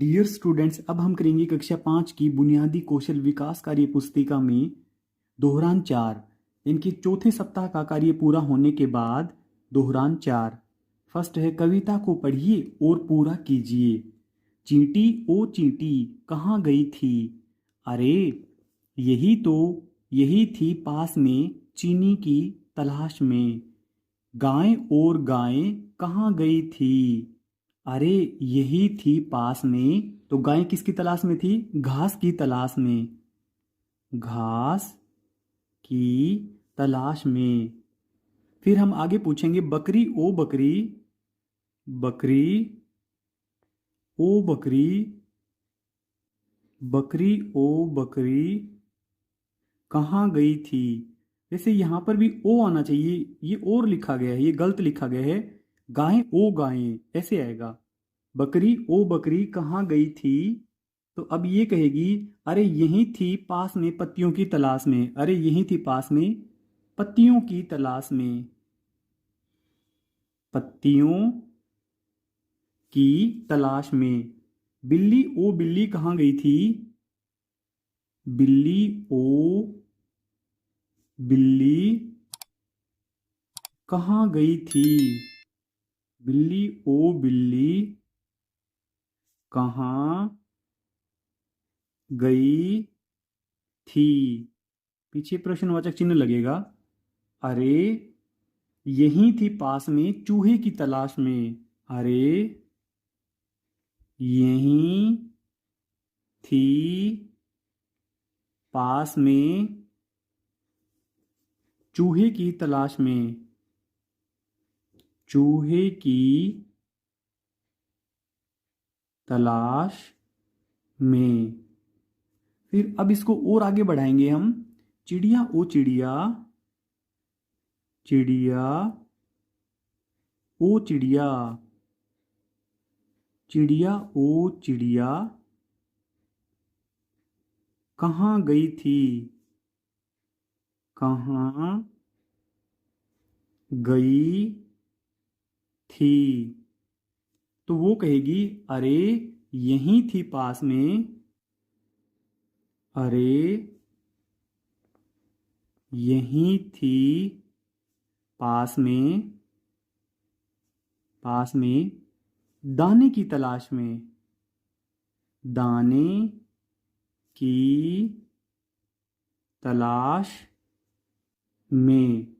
Dear students, अब हम करेंगे कक्षा 5 की बुनियादी कौशल विकास कार्य पुस्तिका में दोहरान 4। इनके चौथे सप्ताह का कार्य पूरा होने के बाद दोहरान 4 फर्स्ट है, कविता को पढ़िए और पूरा कीजिए। चींटी ओ चींटी कहाँ गई थी? अरे यही थी पास में चीनी की तलाश में। गाय और गाय कहाँ गई थी? अरे यही थी पास में। तो गाय किसकी तलाश में थी? घास की तलाश में। घास की तलाश में। फिर हम आगे पूछेंगे, बकरी ओ बकरी, बकरी ओ बकरी, बकरी ओ बकरी कहाँ गई थी? जैसे यहाँ पर भी ओ आना चाहिए, ये और लिखा गया है, ये गलत लिखा गया है। गाय ओ गाय ऐसे आएगा। बकरी ओ बकरी कहाँ गई थी? तो अब ये कहेगी, अरे यहीं थी पास में पत्तियों की तलाश में। अरे यहीं थी पास में पत्तियों की तलाश में। पत्तियों की तलाश में। बिल्ली ओ बिल्ली कहाँ गई थी? बिल्ली ओ बिल्ली कहाँ गई थी? बिल्ली ओ बिल्ली कहाँ गई थी? पीछे प्रश्नवाचक चिन्ह लगेगा। अरे यहीं थी पास में चूहे की तलाश में। अरे यहीं थी पास में चूहे की तलाश में। चूहे की तलाश में। फिर अब इसको और आगे बढ़ाएंगे हम। चिड़िया ओ चिड़िया, चिड़िया ओ चिड़िया, चिड़िया ओ चिड़िया कहाँ गई थी? कहाँ गई थी? तो वो कहेगी, अरे यहीं थी पास में। अरे यहीं थी पास में दाने की तलाश में। दाने की तलाश में।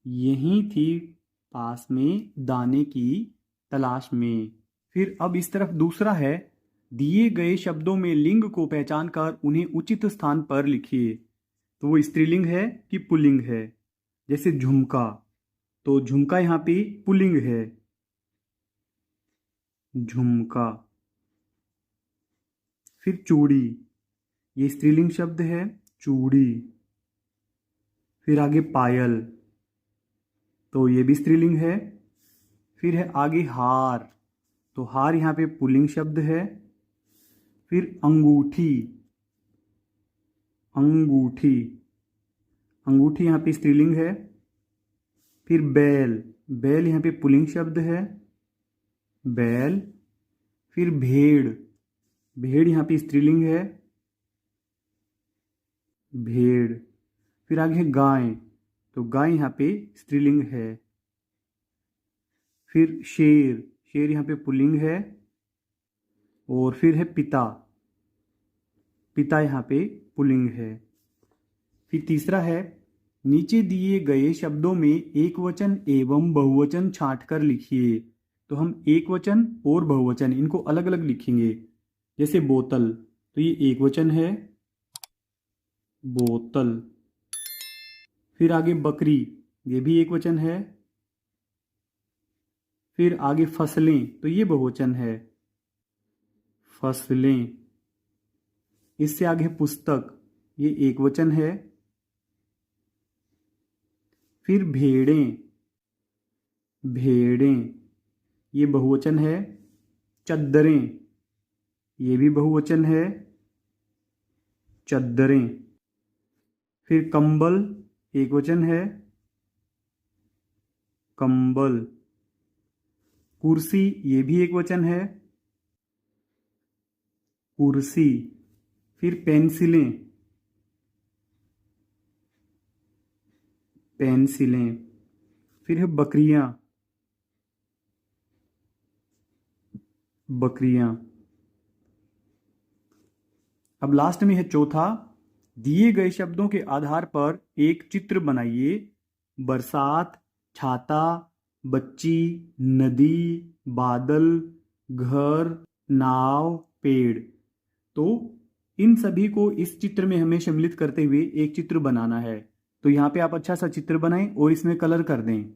यहीं थी पास में दाने की तलाश में। फिर अब इस तरफ दूसरा है, दिए गए शब्दों में लिंग को पहचान कर उन्हें उचित स्थान पर लिखिए। तो वो स्त्रीलिंग है कि पुल्लिंग है? जैसे झुमका, तो झुमका यहाँ पे पुल्लिंग है। झुमका। फिर चूड़ी, ये स्त्रीलिंग शब्द है, चूड़ी। फिर आगे पायल, तो ये भी स्त्रीलिंग है। फिर है आगे हार, तो हार यहाँ पे पुल्लिंग शब्द है। फिर अंगूठी, अंगूठी, अंगूठी यहाँ पे स्त्रीलिंग है। फिर बैल, बैल यहाँ पे पुल्लिंग शब्द है, बैल। फिर भेड़, भेड़ यहाँ पे स्त्रीलिंग है, भेड़। फिर आगे है गाय, तो गाय यहाँ पे स्त्रीलिंग है। फिर शेर, शेर यहाँ पे पुल्लिंग है। और फिर है पिता, पिता यहाँ पे पुल्लिंग है। फिर तीसरा है, नीचे दिए गए शब्दों में एकवचन एवं बहुवचन छांट कर लिखिए। तो हम एकवचन और बहुवचन इनको अलग अलग लिखेंगे। जैसे बोतल, तो ये एकवचन है, बोतल। फिर आगे बकरी, ये भी एकवचन है। फिर आगे फसलें, तो ये बहुवचन है, फसलें। इससे आगे पुस्तक, ये एकवचन है। फिर भेड़ें, भेड़ें ये बहुवचन है। चद्दरें, ये भी बहुवचन है, चद्दरें। फिर कंबल, एकवचन है, कंबल। कुर्सी, ये भी एकवचन है, कुर्सी, फिर पेंसिलें, पेंसिलें, फिर है बकरियां, बकरियां। अब लास्ट में है चौथा, दिए गए शब्दों के आधार पर एक चित्र बनाइए। बरसात, छाता, बच्ची, नदी, बादल, घर, नाव, पेड़। तो इन सभी को इस चित्र में हमें सम्मिलित करते हुए एक चित्र बनाना है। तो यहाँ पे आप अच्छा सा चित्र बनाएं और इसमें कलर कर दें।